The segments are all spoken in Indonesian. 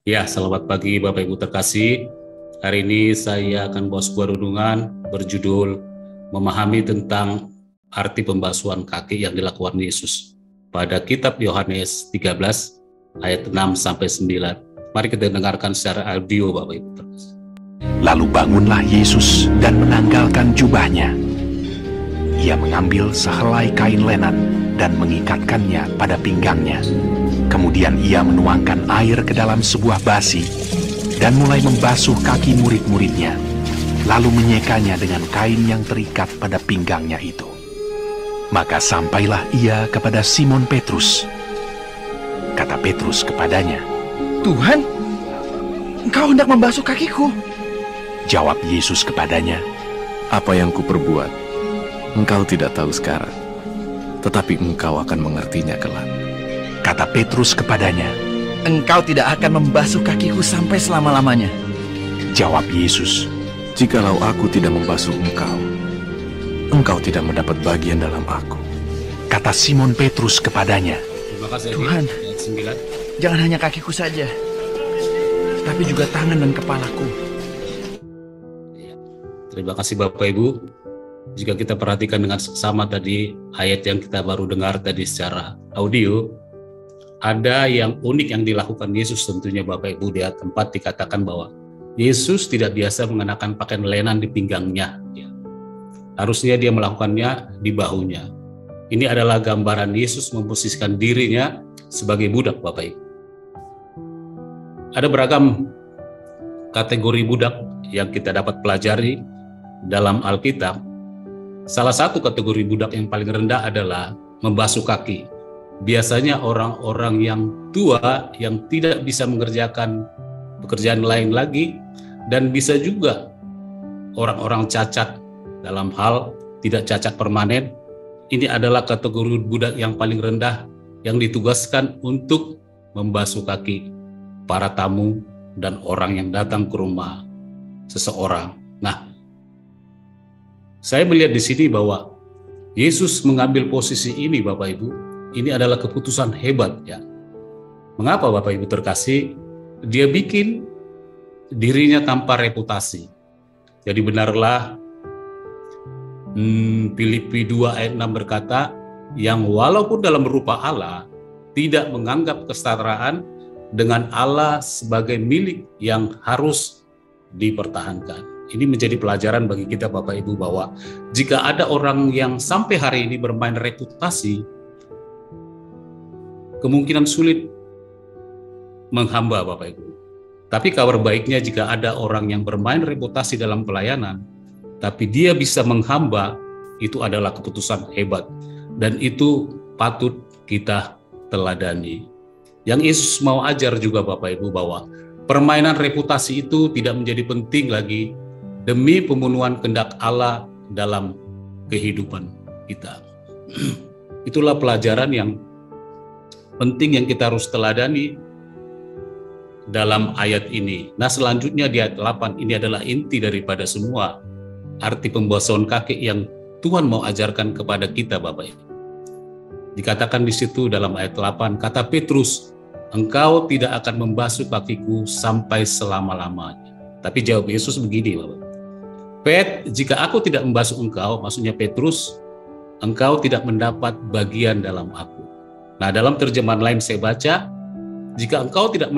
Ya, selamat pagi Bapak Ibu terkasih. Hari ini saya akan bawa sebuah renungan berjudul memahami tentang arti pembasuhan kaki yang dilakukan Yesus pada kitab Yohanes 13 ayat 6 sampai 9. Mari kita dengarkan secara audio Bapak Ibu terkasih. Lalu bangunlah Yesus dan menanggalkan jubahnya. Ia mengambil sehelai kain lenan dan mengikatkannya pada pinggangnya. Kemudian ia menuangkan air ke dalam sebuah basi dan mulai membasuh kaki murid-muridnya, lalu menyekanya dengan kain yang terikat pada pinggangnya itu. Maka sampailah ia kepada Simon Petrus. Kata Petrus kepadanya, "Tuhan, Engkau hendak membasuh kakiku." Jawab Yesus kepadanya, "Apa yang kuperbuat, engkau tidak tahu sekarang, tetapi engkau akan mengertinya kelak." Kata Petrus kepadanya, "Engkau tidak akan membasuh kakiku sampai selama-lamanya." Jawab Yesus, "Jikalau aku tidak membasuh engkau, engkau tidak mendapat bagian dalam aku." Kata Simon Petrus kepadanya, Terima kasih. Tuhan, Ayat 9. jangan hanya kakiku saja, tapi juga tangan dan kepalaku. Terima kasih Bapak Ibu. Jika kita perhatikan dengan seksama tadi ayat yang kita baru dengar tadi secara audio, ada yang unik yang dilakukan Yesus tentunya Bapak Ibu. Di ayat 4 dikatakan bahwa Yesus tidak biasa mengenakan pakaian lenan di pinggangnya. Harusnya dia melakukannya di bahunya. Ini adalah gambaran Yesus memposisikan dirinya sebagai budak Bapak Ibu. Ada beragam kategori budak yang kita dapat pelajari dalam Alkitab. Salah satu kategori budak yang paling rendah adalah membasuh kaki. Biasanya orang-orang yang tua yang tidak bisa mengerjakan pekerjaan lain lagi, dan bisa juga orang-orang cacat dalam hal tidak cacat permanen. Ini adalah kategori budak yang paling rendah yang ditugaskan untuk membasuh kaki para tamu dan orang yang datang ke rumah seseorang. Nah, saya melihat di sini bahwa Yesus mengambil posisi ini Bapak Ibu. Ini adalah keputusan hebat ya. Mengapa Bapak Ibu terkasih? Dia bikin dirinya tanpa reputasi. Jadi benarlah Filipi 2 ayat 6 berkata, yang walaupun dalam rupa Allah tidak menganggap kesetaraan dengan Allah sebagai milik yang harus dipertahankan. Ini menjadi pelajaran bagi kita Bapak Ibu bahwa jika ada orang yang sampai hari ini bermain reputasi, kemungkinan sulit menghamba Bapak Ibu. Tapi kabar baiknya jika ada orang yang bermain reputasi dalam pelayanan, tapi dia bisa menghamba, itu adalah keputusan hebat. Dan itu patut kita teladani. Yang Yesus mau ajar juga Bapak Ibu bahwa permainan reputasi itu tidak menjadi penting lagi demi pemenuhan kehendak Allah dalam kehidupan kita. Itulah pelajaran yang penting yang kita harus teladani dalam ayat ini. Nah, selanjutnya di ayat 8 ini adalah inti daripada semua arti pembasuhan kaki yang Tuhan mau ajarkan kepada kita Bapak Ibu. Dikatakan di situ dalam ayat 8, kata Petrus, "Engkau tidak akan membasuh kakiku sampai selama-lamanya." Tapi jawab Yesus begini Bapak. "Pet, jika aku tidak membasuh engkau," maksudnya Petrus, "engkau tidak mendapat bagian dalam aku." Nah, dalam terjemahan lain saya baca, jika aku tidak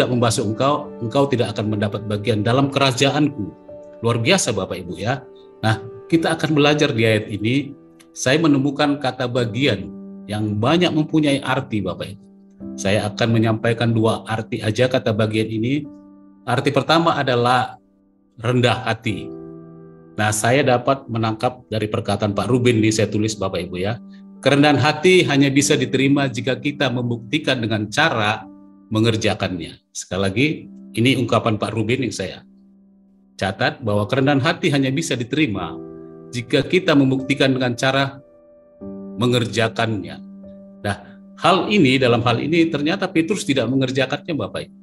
membasuh engkau, engkau tidak akan mendapat bagian dalam kerajaanku. Luar biasa Bapak Ibu ya. Nah, kita akan belajar di ayat ini. Saya menemukan kata bagian yang banyak mempunyai arti Bapak Ibu. Saya akan menyampaikan dua arti aja kata bagian ini. Arti pertama adalah rendah hati. Nah, saya dapat menangkap dari perkataan Pak Ruben ini, saya tulis Bapak Ibu ya. Kerendahan hati hanya bisa diterima jika kita membuktikan dengan cara mengerjakannya. Sekali lagi, ini ungkapan Pak Ruben yang saya catat, bahwa kerendahan hati hanya bisa diterima jika kita membuktikan dengan cara mengerjakannya. Nah, dalam hal ini ternyata Petrus tidak mengerjakannya Bapak Ibu.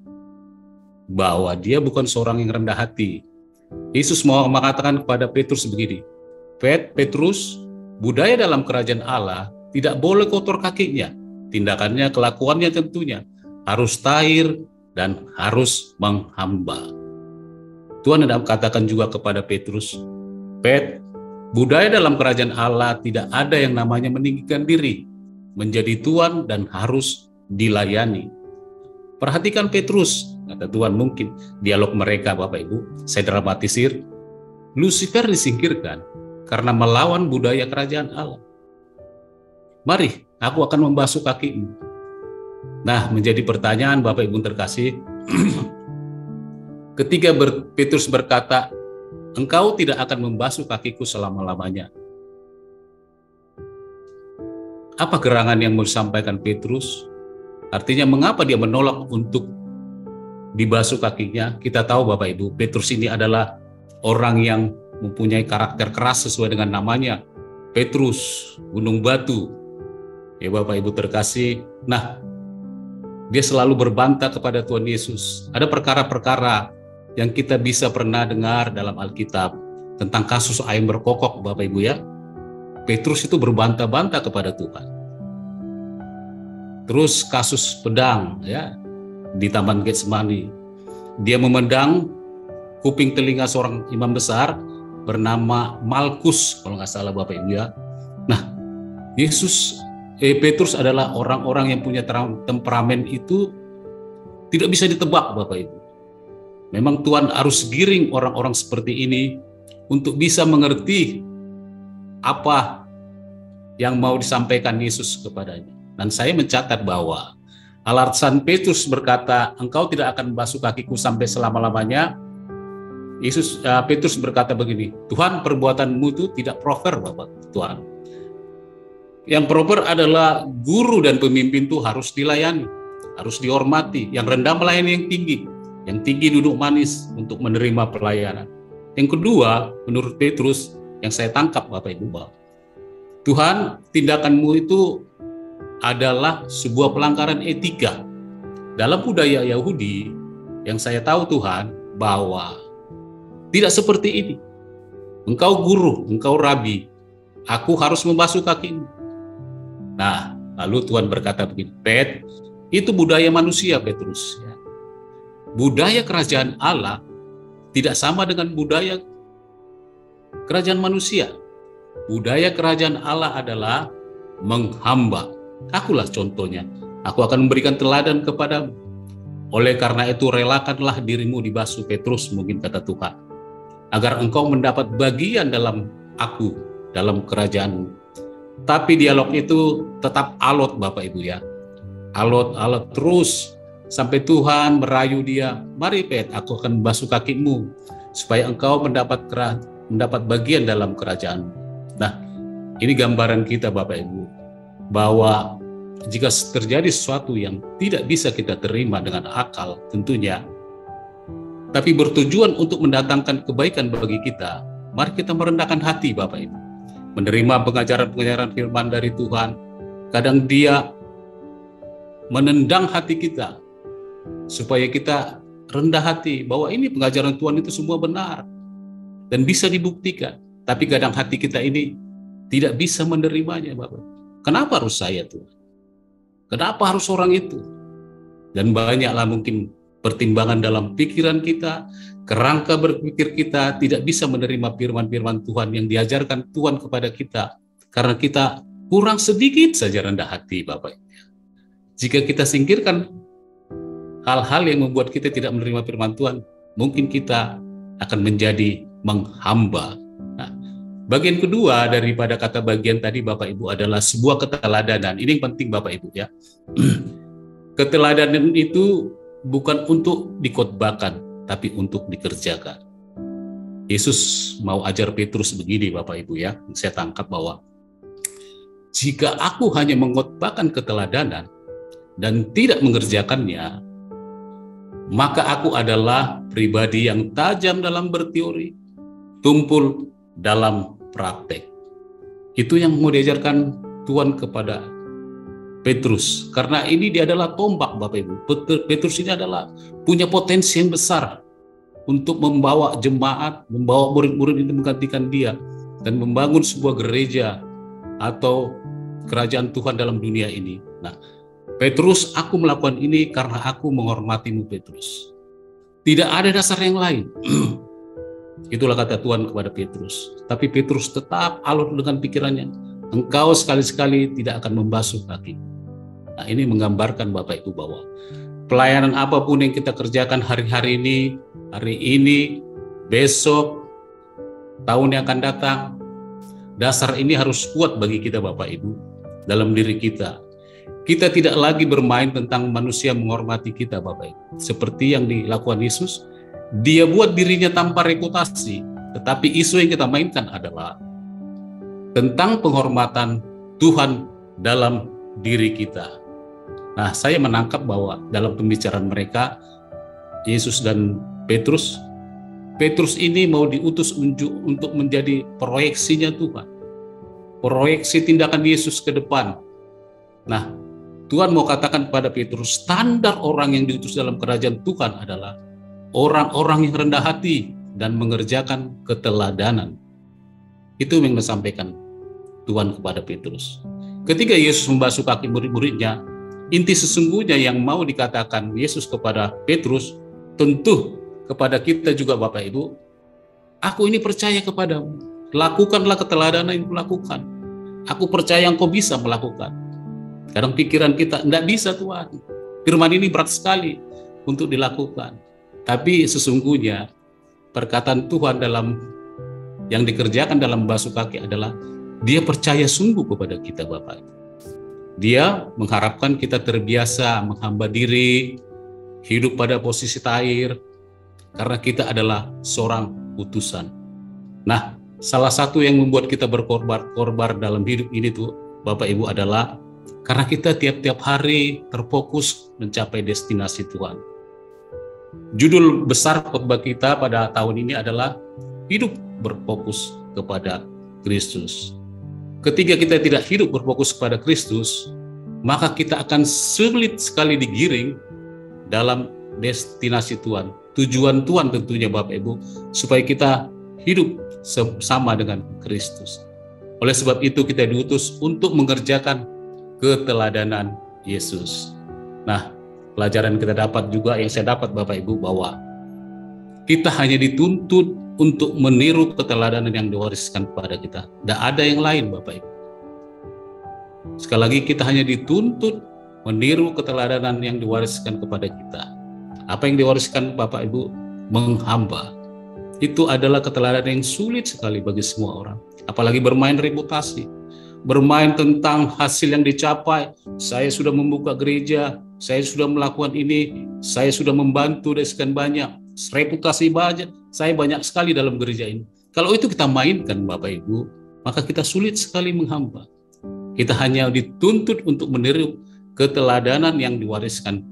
Bahwa dia bukan seorang yang rendah hati. Yesus mau mengatakan kepada Petrus begini, Petrus, budaya dalam kerajaan Allah tidak boleh kotor kakinya, tindakannya, kelakuannya tentunya harus tahir, dan harus menghamba. Tuhan hendak katakan juga kepada Petrus, Pet, budaya dalam kerajaan Allah tidak ada yang namanya meninggikan diri, menjadi tuan dan harus dilayani. Perhatikan Petrus, kata Tuhan, mungkin dialog mereka Bapak Ibu, saya dramatisir, Lucifer disingkirkan karena melawan budaya kerajaan Allah. Mari, aku akan membasuh kakimu. Nah, menjadi pertanyaan Bapak Ibu terkasih, ketika Petrus berkata, engkau tidak akan membasuh kakiku selama-lamanya. Apa gerangan yang mau disampaikan Petrus? Artinya mengapa dia menolak untuk dibasuh kakinya? Kita tahu Bapak Ibu, Petrus ini adalah orang yang mempunyai karakter keras sesuai dengan namanya, Petrus, gunung batu. Ya Bapak Ibu terkasih, nah dia selalu berbantah kepada Tuhan Yesus. Ada perkara-perkara yang kita bisa pernah dengar dalam Alkitab tentang kasus ayam berkokok Bapak Ibu ya. Petrus itu berbantah-bantah kepada Tuhan. Terus kasus pedang ya di Taman Getsemani. Dia memendang kuping telinga seorang imam besar bernama Malkus kalau nggak salah Bapak Ibu ya. Nah, Petrus adalah orang-orang yang punya temperamen itu tidak bisa ditebak Bapak Ibu. Memang Tuhan harus giring orang-orang seperti ini untuk bisa mengerti apa yang mau disampaikan Yesus kepadanya. Dan saya mencatat bahwa alasan Petrus berkata, engkau tidak akan membasuh kakiku sampai selama-lamanya. Petrus berkata begini, Tuhan, perbuatanmu itu tidak proper Bapak Tuhan. Yang proper adalah guru dan pemimpin itu harus dilayani, harus dihormati. Yang rendah melayani yang tinggi duduk manis untuk menerima pelayanan. Yang kedua, menurut Petrus, yang saya tangkap Bapak Ibu, Tuhan, tindakanmu itu adalah sebuah pelanggaran etika. Dalam budaya Yahudi, yang saya tahu Tuhan, bahwa tidak seperti ini. Engkau guru, engkau rabi, aku harus membasuh kakimu. Nah, lalu Tuhan berkata begini, Pet, itu budaya manusia Petrus. Ya. Budaya kerajaan Allah tidak sama dengan budaya kerajaan manusia. Budaya kerajaan Allah adalah menghamba. Akulah contohnya. Aku akan memberikan teladan kepadamu. Oleh karena itu relakanlah dirimu dibasuh Petrus, mungkin kata Tuhan, agar engkau mendapat bagian dalam aku, dalam kerajaanmu. Tapi dialog itu tetap alot Bapak Ibu ya. Alot terus sampai Tuhan merayu dia, mari Pet, aku akan membasuh kakimu supaya engkau mendapat bagian dalam kerajaan. Nah, ini gambaran kita Bapak Ibu, bahwa jika terjadi sesuatu yang tidak bisa kita terima dengan akal tentunya, tapi bertujuan untuk mendatangkan kebaikan bagi kita, mari kita merendahkan hati Bapak Ibu. Menerima pengajaran-pengajaran firman dari Tuhan, kadang dia menendang hati kita, supaya kita rendah hati, bahwa ini pengajaran Tuhan itu semua benar, dan bisa dibuktikan. Tapi kadang hati kita ini tidak bisa menerimanya Bapak. Kenapa harus saya Tuhan? Kenapa harus orang itu? Dan banyaklah mungkin pertimbangan dalam pikiran kita, kerangka berpikir kita tidak bisa menerima firman-firman Tuhan yang diajarkan Tuhan kepada kita, karena kita kurang sedikit saja rendah hati Bapak. Jika kita singkirkan hal-hal yang membuat kita tidak menerima firman Tuhan, mungkin kita akan menjadi menghamba. Nah, bagian kedua daripada kata bagian tadi Bapak Ibu adalah sebuah keteladanan. Ini yang penting Bapak Ibu ya. Keteladanan itu bukan untuk dikhotbahkan, tapi untuk dikerjakan. Yesus mau ajar Petrus begini Bapak Ibu ya, saya tangkap bahwa jika aku hanya mengkhotbahkan keteladanan dan tidak mengerjakannya, maka aku adalah pribadi yang tajam dalam berteori, tumpul dalam praktek. Itu yang mau diajarkan Tuhan kepada Petrus, karena ini dia adalah tombak Bapak Ibu. Petrus ini adalah punya potensi yang besar untuk membawa jemaat, membawa murid-murid itu menggantikan dia, dan membangun sebuah gereja atau kerajaan Tuhan dalam dunia ini. Nah, Petrus, aku melakukan ini karena aku menghormatimu, Petrus. Tidak ada dasar yang lain. Itulah kata Tuhan kepada Petrus. Tapi Petrus tetap alot dengan pikirannya. Engkau sekali-sekali tidak akan membasuh kaki. Nah, ini menggambarkan Bapak Ibu bahwa pelayanan apapun yang kita kerjakan hari ini, besok, tahun yang akan datang, dasar ini harus kuat bagi kita Bapak Ibu dalam diri kita. Kita tidak lagi bermain tentang manusia menghormati kita Bapak Ibu. Seperti yang dilakukan Yesus, dia buat dirinya tanpa reputasi. Tetapi isu yang kita mainkan adalah tentang penghormatan Tuhan dalam diri kita. Nah, saya menangkap bahwa dalam pembicaraan mereka, Yesus dan Petrus ini mau diutus untuk menjadi proyeksinya Tuhan. Proyeksi tindakan Yesus ke depan. Nah, Tuhan mau katakan kepada Petrus, standar orang yang diutus dalam kerajaan Tuhan adalah orang-orang yang rendah hati dan mengerjakan keteladanan. Itu yang disampaikan Tuhan kepada Petrus. Ketika Yesus membasuh kaki murid-muridnya, inti sesungguhnya yang mau dikatakan Yesus kepada Petrus, tentu kepada kita juga Bapak Ibu, aku ini percaya kepadamu, lakukanlah keteladanan yang kulakukan. Aku percaya engkau bisa melakukan. Kadang pikiran kita, enggak bisa Tuhan. Firman ini berat sekali untuk dilakukan. Tapi sesungguhnya perkataan Tuhan yang dikerjakan dalam basuh kaki adalah dia percaya sungguh kepada kita Bapak. Dia mengharapkan kita terbiasa menghamba diri, hidup pada posisi tahir, karena kita adalah seorang utusan. Nah, salah satu yang membuat kita berkorban dalam hidup ini tuh Bapak Ibu adalah karena kita tiap-tiap hari terfokus mencapai destinasi Tuhan. Judul besar khotbah kita pada tahun ini adalah hidup berfokus kepada Kristus. Ketika kita tidak hidup berfokus kepada Kristus, maka kita akan sulit sekali digiring dalam destinasi Tuhan. Tujuan Tuhan tentunya Bapak Ibu, supaya kita hidup sama dengan Kristus. Oleh sebab itu kita diutus untuk mengerjakan keteladanan Yesus. Nah, pelajaran kita dapat juga, yang saya dapat Bapak Ibu, bahwa kita hanya dituntut untuk meniru keteladanan yang diwariskan kepada kita. Tidak ada yang lain Bapak Ibu. Sekali lagi, kita hanya dituntut meniru keteladanan yang diwariskan kepada kita. Apa yang diwariskan Bapak Ibu? Menghamba. Itu adalah keteladanan yang sulit sekali bagi semua orang. Apalagi bermain reputasi. Bermain tentang hasil yang dicapai. Saya sudah membuka gereja, saya sudah melakukan ini, saya sudah membantu dan sekian banyak, reputasi banyak, saya banyak sekali dalam gereja ini. Kalau itu kita mainkan Bapak Ibu, maka kita sulit sekali menghamba. Kita hanya dituntut untuk meniru keteladanan yang diwariskan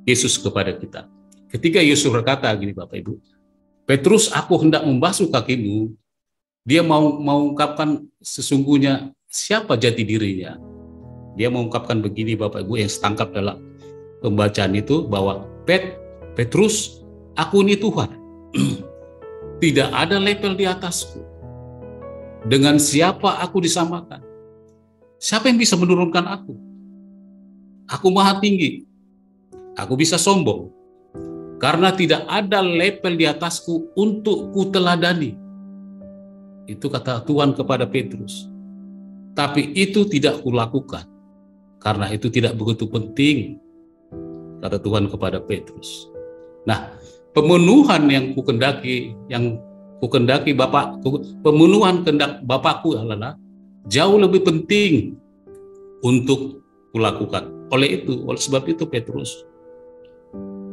Yesus kepada kita. Ketika Yesus berkata gini Bapak Ibu, Petrus, aku hendak membasuh kakimu, dia mau mengungkapkan sesungguhnya siapa jati dirinya. Dia mengungkapkan begini Bapak Ibu, yang setangkap dalam pembacaan itu, bahwa Petrus, aku ini Tuhan. Tidak ada level di atasku. Dengan siapa aku disamakan? Siapa yang bisa menurunkan aku? Aku maha tinggi. Aku bisa sombong. Karena tidak ada level di atasku untuk kuteladani. Itu kata Tuhan kepada Petrus. Tapi itu tidak kulakukan. Karena itu tidak begitu penting. Kata Tuhan kepada Petrus. Nah, pemenuhan yang kukendaki Bapakku, pemenuhan kehendak Bapakku adalah jauh lebih penting untuk kulakukan. Oleh sebab itu Petrus,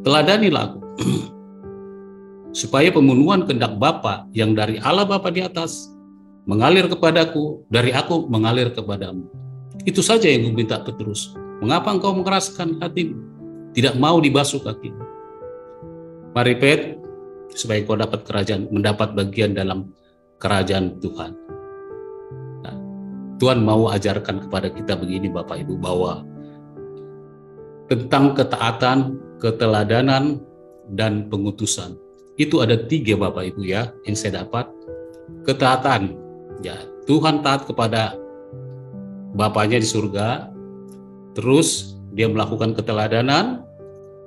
teladanilah aku. Supaya pemenuhan kehendak Bapa yang dari Allah Bapa di atas mengalir kepadaku, dari aku mengalir kepadamu. Itu saja yang meminta Petrus. Mengapa engkau mengeraskan hatimu? Tidak mau dibasuh kakimu. Mari Pet, supaya kau dapat mendapat bagian dalam kerajaan Tuhan. Nah, Tuhan mau ajarkan kepada kita begini Bapak Ibu, bahwa tentang ketaatan, keteladanan, dan pengutusan. Itu ada 3 Bapak Ibu ya, yang saya dapat. Ketaatan, ya Tuhan taat kepada Bapaknya di surga. terus dia melakukan keteladanan,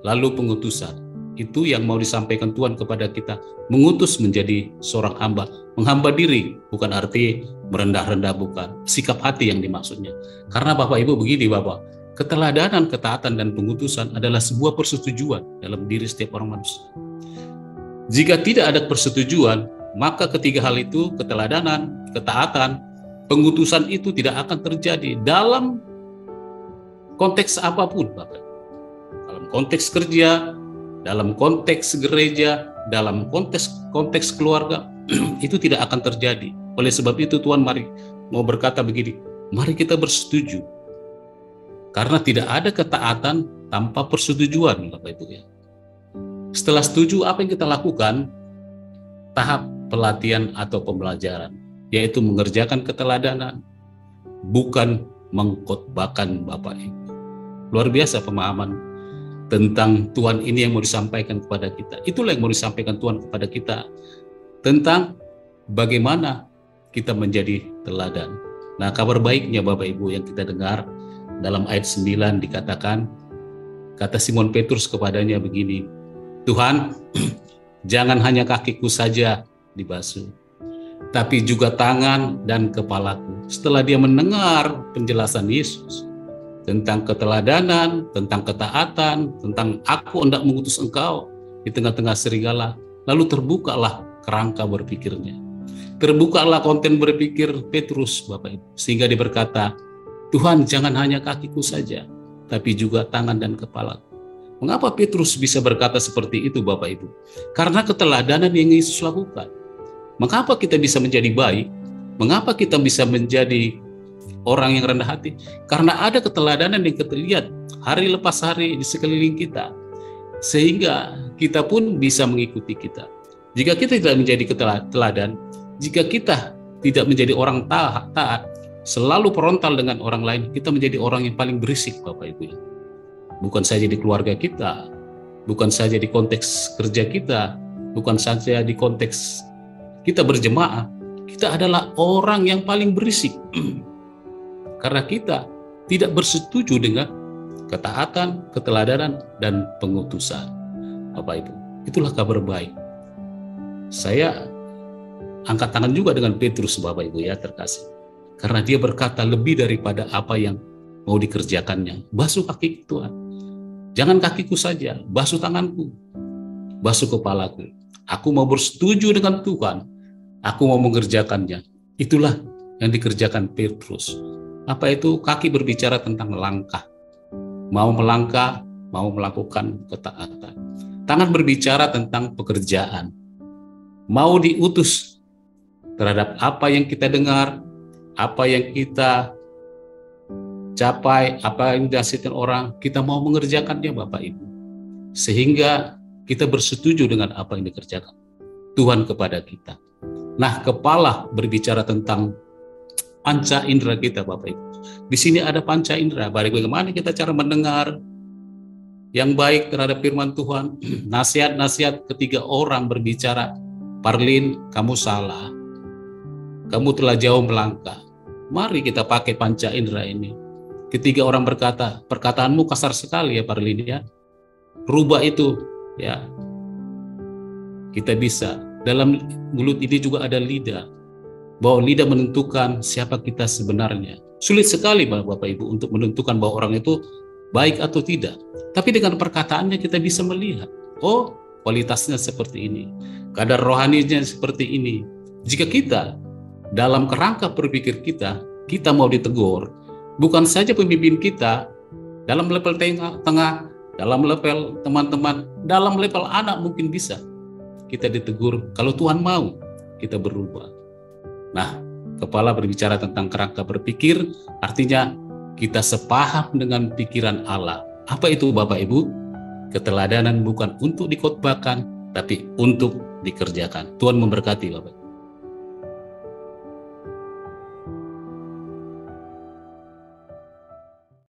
lalu pengutusan. Itu yang mau disampaikan Tuhan kepada kita, mengutus menjadi seorang hamba. Menghamba diri bukan arti merendah-rendah, bukan. Sikap hati yang dimaksudnya. Karena Bapak Ibu begini Bapak, keteladanan, ketaatan, dan pengutusan adalah sebuah persetujuan dalam diri setiap orang manusia. Jika tidak ada persetujuan, maka ketiga hal itu, keteladanan, ketaatan, pengutusan itu tidak akan terjadi dalam konteks apapun, Bapak. Dalam konteks kerja, dalam konteks gereja, dalam konteks keluarga, itu tidak akan terjadi. Oleh sebab itu Tuhan mau berkata begini, mari kita bersetuju. Karena tidak ada ketaatan tanpa persetujuan, Bapak Ibu ya. Setelah setuju, apa yang kita lakukan? Tahap pelatihan atau pembelajaran, yaitu mengerjakan keteladanan, bukan mengkhotbahkan Bapak Ibu. Luar biasa pemahaman tentang Tuhan ini yang mau disampaikan kepada kita. Itulah yang mau disampaikan Tuhan kepada kita, tentang bagaimana kita menjadi teladan. Nah, kabar baiknya Bapak Ibu yang kita dengar dalam ayat 9 dikatakan, kata Simon Petrus kepadanya begini, Tuhan, jangan hanya kakiku saja dibasuh, tapi juga tangan dan kepalaku. Setelah dia mendengar penjelasan Yesus tentang keteladanan, tentang ketaatan, tentang aku hendak mengutus engkau di tengah-tengah serigala, lalu terbukalah kerangka berpikirnya. Terbukalah konten berpikir Petrus, Bapak Ibu, sehingga dia berkata, Tuhan, jangan hanya kakiku saja, tapi juga tangan dan kepalaku. Mengapa Petrus bisa berkata seperti itu, Bapak Ibu? Karena keteladanan yang Yesus lakukan. Mengapa kita bisa menjadi baik? Mengapa kita bisa menjadi orang yang rendah hati? Karena ada keteladanan yang kita lihat hari lepas hari di sekeliling kita, sehingga kita pun bisa mengikuti kita. Jika kita tidak menjadi teladan, jika kita tidak menjadi orang taat, selalu frontal dengan orang lain, kita menjadi orang yang paling berisik, Bapak Ibu. Bukan saja di keluarga kita, bukan saja di konteks kerja kita, bukan saja di konteks kita berjemaah, kita adalah orang yang paling berisik. Karena kita tidak bersetuju dengan ketaatan, keteladanan, dan pengutusan. Bapak Ibu, itulah kabar baik. Saya angkat tangan juga dengan Petrus, Bapak Ibu ya terkasih. Karena dia berkata lebih daripada apa yang mau dikerjakannya. Basuh kaki Tuhan. Jangan kakiku saja, basuh tanganku, basuh kepalaku. Aku mau bersetuju dengan Tuhan. Aku mau mengerjakannya. Itulah yang dikerjakan Petrus. Apa itu? Kaki berbicara tentang langkah. Mau melangkah, mau melakukan ketaatan. Tangan berbicara tentang pekerjaan. Mau diutus terhadap apa yang kita dengar, apa yang kita capai, apa yang dihasilkan orang, kita mau mengerjakannya Bapak Ibu. Sehingga kita bersetuju dengan apa yang dikerjakan Tuhan kepada kita. Nah, kepala berbicara tentang panca indera kita Bapak Ibu. Di sini ada panca indera, bagaimana kita cara mendengar yang baik terhadap firman Tuhan. Nasihat-nasihat ketika orang berbicara, Parlin, kamu salah. Kamu telah jauh melangkah. Mari kita pakai panca indera ini. Ketika orang berkata, perkataanmu kasar sekali ya Parlin ya. Rubah itu ya. Kita bisa. Dalam mulut ini juga ada lidah. Bahwa lidah menentukan siapa kita sebenarnya. Sulit sekali Bapak Ibu untuk menentukan bahwa orang itu baik atau tidak. Tapi dengan perkataannya kita bisa melihat. Oh, kualitasnya seperti ini. Kadar rohaninya seperti ini. Jika kita dalam kerangka berpikir kita mau ditegur. Bukan saja pemimpin kita, dalam level tengah, dalam level teman-teman, dalam level anak mungkin bisa. Kita ditegur, kalau Tuhan mau, kita berubah. Nah, kepala berbicara tentang kerangka berpikir, artinya kita sepaham dengan pikiran Allah. Apa itu Bapak Ibu? Keteladanan bukan untuk dikhotbahkan, tapi untuk dikerjakan. Tuhan memberkati Bapak.